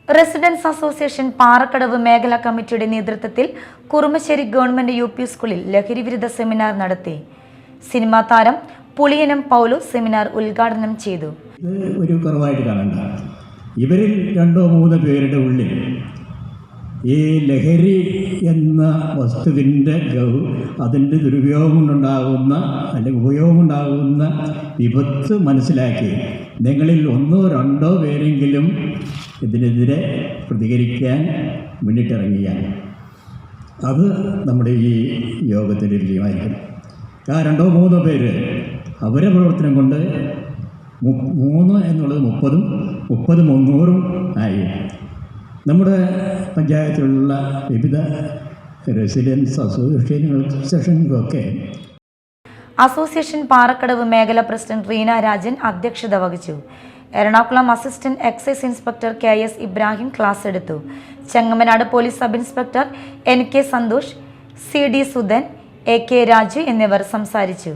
Residence association Parakkadavu മേഖലാ കമ്മിറ്റിയുടെ നേതൃത്വത്തിൽ കുറുമശ്ശേരി ഗവൺമെന്റ് UP സ്കൂളിൽ ലഹരിവിരുദ്ധ സെമിനാർ നടത്തി. സിനിമാ താരം പുളിയനം പൗലോസ് സെമിനാർ ഉദ്ഘാടനം ചെയ്തു. ഒരു കുറവായിട്ട് കാണണ്ട. ഇവരിൽ 2-3 പേരുടെ ഉള്ളിൽ ഈ ലഹരി എന്ന വസ്തുവിൻ്റെ അതിൻ്റെ ദുരുപയോഗം കൊണ്ടുണ്ടാകുന്ന അല്ലെങ്കിൽ ഉപയോഗം കൊണ്ടാകുന്ന വിപത്ത് മനസ്സിലാക്കി നിങ്ങളിൽ 1-2 പേരെങ്കിലും ഇതിനെതിരെ പ്രതികരിക്കാൻ മുന്നിട്ടിറങ്ങിയാൽ അത് നമ്മുടെ ഈ യോഗത്തിൻ്റെ വിജയമായിരിക്കും. ആ 2-3 പേര് അവരെ പ്രവർത്തനം കൊണ്ട് 3 എന്നുള്ളത് 30-30 300 ആയി. നമ്മുടെ പഞ്ചായത്തിലുള്ള വിവിധ റെസിഡൻസ് അസോസിയേഷനുകൾക്കൊക്കെ അസോസിയേഷൻ പാറക്കടവ് മേഖലാ പ്രസിഡന്റ് റീന രാജൻ അധ്യക്ഷത വഹിച്ചു. Ernakulam assistant excise inspector KS Ibrahim class എടുത്തു. Chengamanad police sub inspector NK Santhosh, CD Sudhan, AK Raju എന്നിവർ സംസാരിച്ചു.